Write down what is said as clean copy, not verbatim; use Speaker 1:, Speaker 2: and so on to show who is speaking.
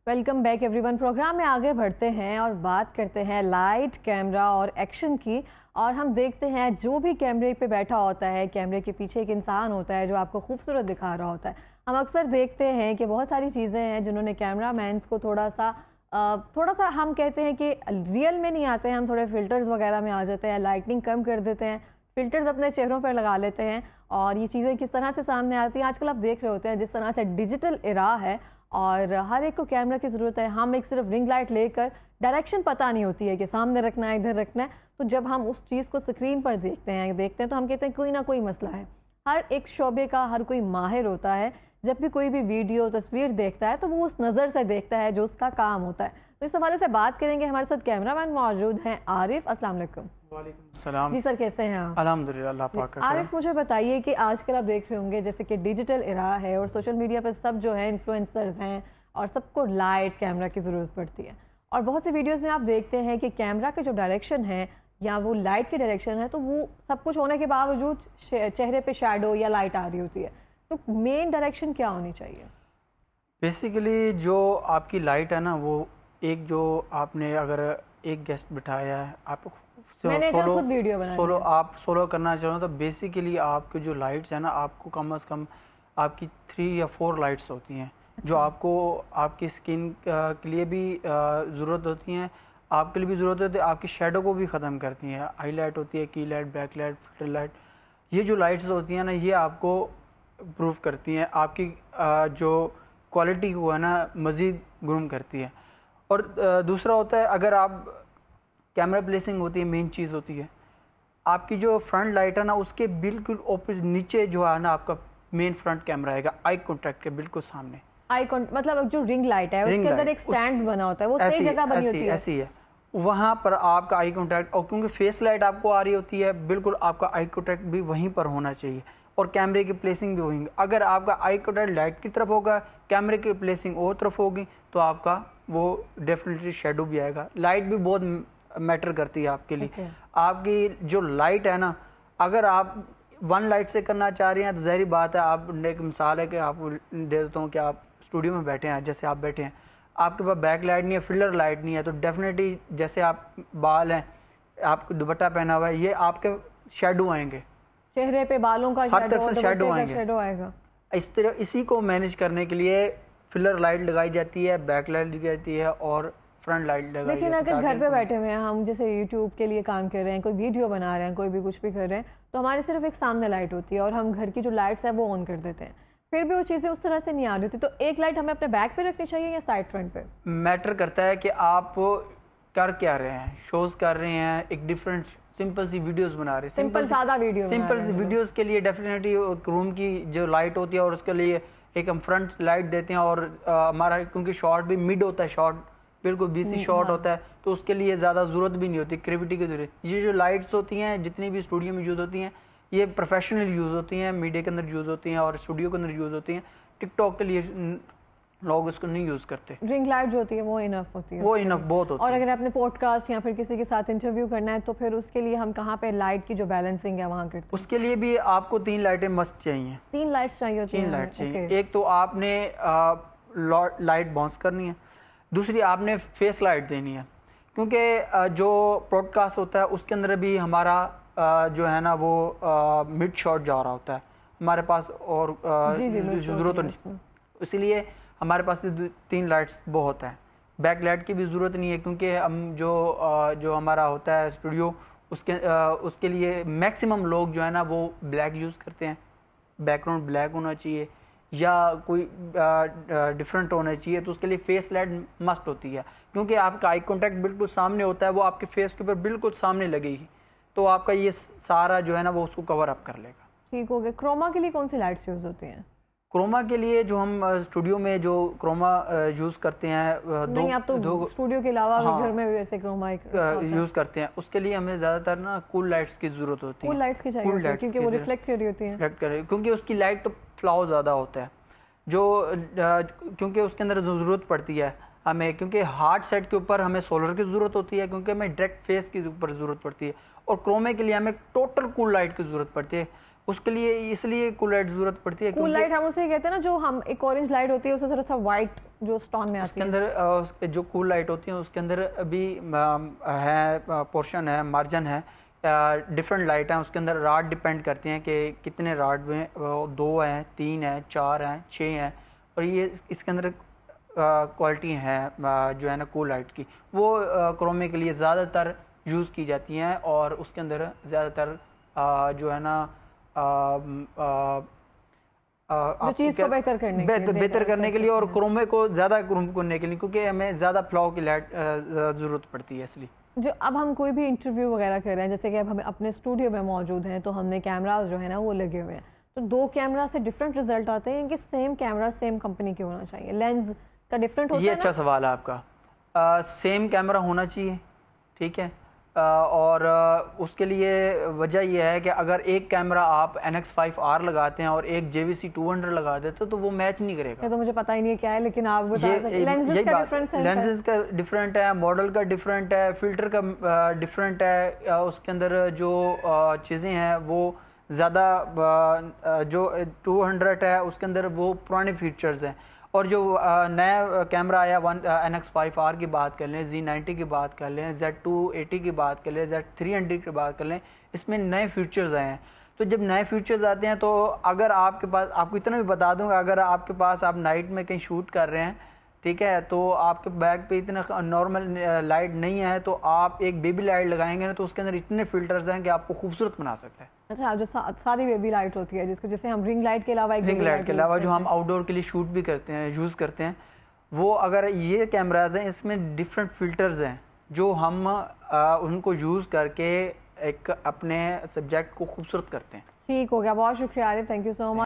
Speaker 1: Welcome back everyone. Programme میں آگے بڑھتے ہیں اور بات کرتے ہیں لائٹ, کیمرہ اور ایکشن کی. اور ہم دیکھتے ہیں جو بھی کیمرے پہ بیٹھا ہوتا ہے, کیمرے کے پیچھے ایک انسان ہوتا ہے جو آپ کو خوبصورت دکھا رہا ہوتا ہے. ہم اکثر دیکھتے ہیں کہ بہت ساری چیزیں ہیں جنہوں نے کیمرہ مینس کو تھوڑا سا ہم کہتے ہیں کہ ریئل میں نہیں آتے ہیں, ہم تھوڑے فلٹرز وغیرہ میں آ جاتے ہیں, لائٹنگ کم کر دیتے ہیں, فلٹرز اپنے چہروں پر لگا لیتے ہیں اور یہ چیزیں کس طرح سے سامنے آتی ہیں. آج کل آپ دیکھ رہے ہوتے ہیں جس طرح سے ڈیجیٹل ایرا ہے اور ہر ایک کو کیمرہ کی ضرورت ہے. ہم ایک صرف رنگ لائٹ لے کر ڈائریکشن پتہ نہیں ہوتی ہے کہ سامنے رکھنا ہے ادھر رکھنا ہے, تو جب ہم اس چیز کو اسکرین پر دیکھتے ہیں تو ہم کہتے ہیں کوئی نہ کوئی مسئلہ ہے. ہر ایک شعبے کا ہر کوئی ماہر ہوتا ہے, جب بھی کوئی بھی ویڈیو تصویر دیکھتا ہے تو وہ اس نظر سے دیکھتا ہے جو اس کا کام ہوتا ہے. تو اس حوالے سے بات کریں گے. ہمارے ساتھ کیمرہ مین موجود ہیں عارف. السلام علیکم.
Speaker 2: وعلیکم السلام.
Speaker 1: جی سر, کیسے ہیں آپ؟
Speaker 2: الحمدللہ, اللہ پاک کا کرم.
Speaker 1: عارف مجھے بتائیے کہ آج کل آپ دیکھ رہے ہوں گے جیسے کہ ڈیجیٹل ایرا ہے اور سوشل میڈیا پر سب جو ہے انفلوئنسرز ہیں اور سب کو لائٹ کیمرہ کی ضرورت پڑتی ہے, اور بہت سی ویڈیوز میں آپ دیکھتے ہیں کہ کیمرہ کے جو ڈائریکشن ہے یا وہ لائٹ کی ڈائریکشن ہے تو وہ سب کچھ ہونے کے باوجود چہرے پہ شیڈو یا لائٹ آ رہی ہوتی ہے. تو مین ڈائریکشن کیا ہونی چاہیے؟
Speaker 2: بیسیکلی جو آپ کی لائٹ ہے نا, وہ ایک جو آپ نے اگر ایک گیسٹ بٹھایا ہے, آپ سولو کرنا چاہو تو بیسیکلی آپ کے جو لائٹس ہیں نا, آپ کو کم از کم آپ کی 3 یا 4 لائٹس ہوتی ہیں جو آپ کو آپ کی اسکن کے لیے بھی ضرورت ہوتی ہیں, آپ کے لیے بھی ضرورت ہوتی ہے, آپ کی شیڈو کو بھی ختم کرتی ہیں. آئی لائٹ ہوتی ہے, کی light, back light, filter light. یہ جو لائٹس ہوتی ہیں نا, یہ آپ کو امپروو کرتی ہیں, آپ کی جو کوالٹی کو ہے نا مزید گروم کرتی ہے. اور دوسرا ہوتا ہے, اگر آپ کیمرہ پلیسنگ ہوتی ہے, مین چیز ہوتی ہے آپ کی جو فرنٹ لائٹ ہے نا, اس کے بالکل اوپوزٹ نیچے جو ہے نا آپ کا مین فرنٹ کیمرہ آئے گا, آئی کانٹیکٹ کے بالکل سامنے.
Speaker 1: مطلب جو رنگ لائٹ ہے اس کے اندر ایک سٹینڈ بنا ہوتا ہے, وہ صحیح جگہ بنی ہوتی ہے.
Speaker 2: ایسی ہے, وہاں پر آپ کا آئی کانٹیکٹ, اور کیونکہ فیس لائٹ آپ کو آ رہی ہوتی ہے, بالکل آپ کا آئی کانٹیکٹ بھی وہیں پر ہونا چاہیے اور کیمرے کی پلیسنگ بھی ہوگی. اگر آپ کا آئی کانٹیکٹ لائٹ کی طرف ہوگا, کیمرے کی پلیسنگ اور طرف ہوگی, تو آپ کا وہ ڈیفینیٹلی شیڈو بھی آئے گا. لائٹ بھی بہت میٹر کرتی ہے آپ کے لیے. آپ کی جو لائٹ ہے نا, اگر آپ 1 لائٹ سے کرنا چاہ رہے ہیں تو ظاہری بات ہے, آپ ایک مثال ہے کہ آپ دے دیتا ہوں کہ آپ اسٹوڈیو میں بیٹھے ہیں, جیسے آپ بیٹھے ہیں, آپ کے پاس بیک لائٹ نہیں ہے, فلر لائٹ نہیں ہے, تو ڈیفینیٹلی جیسے آپ بال ہیں, آپ کو دوپٹہ پہنا ہوا ہے, یہ آپ کے شیڈو آئیں گے,
Speaker 1: چہرے پہ بالوں کا
Speaker 2: ہر طرف سے شیڈو
Speaker 1: آئے گا.
Speaker 2: اس طرح اسی کو مینیج کرنے کے لیے فلر لائٹ لگائی جاتی ہے, بیک لائٹ لگائی جاتی ہے اور فرنٹ لائٹ لگائی جاتی ہے.
Speaker 1: لیکن اگر گھر پہ بیٹھے ہوئے ہیں ہم, جیسے یوٹیوب کے لیے کام کر رہے ہیں, کوئی ویڈیو بنا رہے ہیں, کوئی بھی کچھ بھی کر رہے ہیں, تو ہمارے صرف ایک سامنے لائٹ ہوتی ہے اور ہم گھر کی جو لائٹس ہے وہ آن کر دیتے ہیں, پھر بھی وہ چیزیں اس طرح سے نہیں آ رہی ہوتی. تو ایک لائٹ ہمیں اپنے بیک پہ رکھنی چاہیے یا سائڈ فرنٹ پہ؟
Speaker 2: میٹر کرتا ہے کہ آپ کر کیا رہے ہیں, شوز کر رہے ہیں, ایک ڈفرینٹ سمپل سی ویڈیوز بنا رہے ہیں,
Speaker 1: سمپل سادہ
Speaker 2: ویڈیوز کے لیے ڈیفینیٹلی روم کی جو لائٹ ہوتی ہے اور اس کے لیے ایک ہم فرنٹ لائٹ دیتے ہیں. اور ہمارا کیونکہ شارٹ بھی مڈ ہوتا ہے, شارٹ بالکل BC شارٹ ہوتا ہے, تو اس کے لیے زیادہ ضرورت بھی نہیں ہوتی گریوٹی کے ذریعے. یہ جو لائٹس ہوتی ہیں جتنی بھی اسٹوڈیو میں یوز ہوتی ہیں, یہ پروفیشنل یوز ہوتی ہیں, میڈیا کے اندر یوز ہوتی ہیں اور اسٹوڈیو کے اندر یوز ہوتی ہیں. ٹک ٹاک کے لیے لوگ اس کو نہیں یوز کرتے.
Speaker 1: رنگ لائٹ جو ہوتی ہے وہ انف ہوتی ہے,
Speaker 2: وہ انف بہت ہوتی ہے.
Speaker 1: اور اگر آپ نے پوڈ کاسٹ یا پھر کسی کے ساتھ انٹرویو کرنا ہے تو پھر اس کے لیے ہم کہاں پہ لائٹ کی جو بیلنسنگ ہے وہاں کرتے ہیں؟
Speaker 2: اس کے لیے بھی آپ کو 3 لائٹیں مسٹ چاہیے.
Speaker 1: 3 لائٹس چاہیے ہوتی ہیں.
Speaker 2: 3 لائٹ چاہیے. ایک تو آپ نے لائٹ باؤنس کرنی ہے, دوسری آپ نے فیس لائٹ دینی ہے, کیونکہ جو پوڈ کاسٹ ہوتا ہے اس کے اندر بھی ہمارا جو ہے نا وہ مڈ شاٹ جا رہا ہوتا ہے ہمارے پاس, اور ضرورت نہیں, اسی لیے ہمارے پاس 3 لائٹس بہت ہیں. بیک لائٹ کی بھی ضرورت نہیں ہے, کیونکہ ہم جو ہمارا ہوتا ہے اسٹوڈیو, اس کے لیے میکسیمم لوگ جو ہے نا وہ بلیک یوز کرتے ہیں, بیک گراؤنڈ بلیک ہونا چاہیے یا کوئی ڈفرینٹ ہونا چاہیے. تو اس کے لیے فیس لائٹ مسٹ ہوتی ہے, کیونکہ آپ کا آئی کانٹیکٹ بالکل سامنے ہوتا ہے, وہ آپ کے فیس کے اوپر بالکل سامنے لگے گی, تو آپ کا یہ سارا جو ہے نا وہ اس کو کور اپ کر لے گا.
Speaker 1: ٹھیک ہو گیا. کروما کے لیے کون سی لائٹس یوز ہوتی ہیں؟
Speaker 2: کروما کے لیے جو ہم اسٹوڈیو میں جو کروما یوز کرتے ہیں,
Speaker 1: نہیں آپ تو اسٹوڈیو کے علاوہ گھر میں بھی ویسے کروما
Speaker 2: یوز کرتے ہیں, اس کے لیے ہمیں زیادہ تر نا کول لائٹس کی ضرورت ہوتی ہے.
Speaker 1: کول لائٹس کی چاہیے کیونکہ وہ ریفلیکٹ کر رہی ہوتی ہیں.
Speaker 2: کیونکہ اس کی لائٹ فلاؤ زیادہ ہوتا ہے, کیونکہ اس کے اندر ضرورت پڑتی ہے ہمیں, کیونکہ ہارڈ سیٹ کے اوپر ہمیں سولر کی ضرورت ہوتی ہے, کیونکہ ہمیں ڈائریکٹ فیس کے اوپر ضرورت پڑتی ہے, اور کرومے کے لیے ہمیں ٹوٹل کول لائٹ کی ضرورت پڑتی ہے. اس کے لیے اس لیے کول لائٹ ضرورت پڑتی ہے.
Speaker 1: کول لائٹ ہم اسے کہتے ہیں نا جو ہم ایک اورنج لائٹ ہوتی ہے اسے تھوڑا سا وائٹ جو سٹون میں آتی ہے.
Speaker 2: اس کے اندر جو کول لائٹ ہوتی ہیں اس کے اندر ابھی ہے پورشن ہے, مارجن ہے, ڈفرنٹ لائٹ ہیں. اس کے اندر راڈ ڈیپینڈ کرتے ہیں کہ کتنے راڈ میں 2 ہیں, 3 ہیں, 4 ہیں, 6 ہیں. اور یہ اس کے اندر کوالٹی ہیں جو ہے نا کول لائٹ کی, وہ کرومے کے لیے زیادہ تر یوز کی جاتی ہیں. اور اس کے اندر زیادہ تر جو ہے نا
Speaker 1: چیز کو
Speaker 2: بہتر کرنے کے لیے اور کرومے کو زیادہ کروم کرنے کے لیے, کیونکہ ہمیں زیادہ فلاؤ کی لائٹ ضرورت پڑتی ہے. اس لیے
Speaker 1: جو اب ہم کوئی بھی انٹرویو وغیرہ کر رہے ہیں, جیسے کہ اب ہم اپنے اسٹوڈیو میں موجود ہیں تو ہم نے کیمراز جو ہے نا وہ لگے ہوئے ہیں, تو 2 کیمرا سے ڈفرینٹ رزلٹ آتے ہیں کہ سیم کیمرا سیم کمپنی کے ہونا چاہیے, لینز کا ڈفرینٹ ہوتا ہے.
Speaker 2: یہ اچھا سوال ہے آپ کا. سیم کیمرا ہونا چاہیے, ٹھیک ہے, اور اس کے لیے وجہ یہ ہے کہ اگر ایک کیمرہ آپ NX5R لگاتے ہیں اور ایک JVC 200 لگا دیتے تو وہ میچ نہیں کرے گا.
Speaker 1: یہ تو مجھے پتہ ہی نہیں ہے کیا ہے, لیکن آپ بتا سکتے ہیں لینزز کا ڈیفرنس ہے,
Speaker 2: لینزز کا ڈیفرنٹ ہے, ماڈل کا ڈیفرنٹ ہے, فلٹر کا ڈیفرنٹ ہے. اس کے اندر جو چیزیں ہیں وہ زیادہ جو 200 ہے اس کے اندر وہ پرانے فیچرز ہیں. اور جو نیا کیمرہ آیا NX5R کی بات کر لیں, Z90 کی بات کر لیں, Z280 کی بات کر لیں, Z300 کی بات کر لیں, اس میں نئے فیچرز آئے ہیں. تو جب نئے فیچرز آتے ہیں تو اگر آپ کے پاس, آپ کو اتنا بھی بتا دوں گا, اگر آپ کے پاس آپ نائٹ میں کہیں شوٹ کر رہے ہیں, ٹھیک ہے, تو آپ کے بیک پہ اتنا نارمل لائٹ نہیں ہے, تو آپ ایک بیبی لائٹ لگائیں گے نا تو اس کے اندر اتنے فلٹرز ہیں کہ آپ کو خوبصورت بنا سکتے ہیں.
Speaker 1: اچھا, جو سادی بیبی لائٹ ہوتی ہے جسے ہم رنگ لائٹ کے علاوہ
Speaker 2: رنگ لائٹ کے علاوہ جو ہم آؤٹ ڈور کے لیے شوٹ بھی کرتے ہیں, یوز کرتے ہیں, وہ اگر یہ کیمراز ہیں اس میں ڈفرینٹ فلٹرز ہیں جو ہم ان کو یوز کر کے ایک اپنے سبجیکٹ کو خوبصورت کرتے ہیں.
Speaker 1: ٹھیک ہو گیا, بہت شکریہ عارف, تھینک یو سو مچ.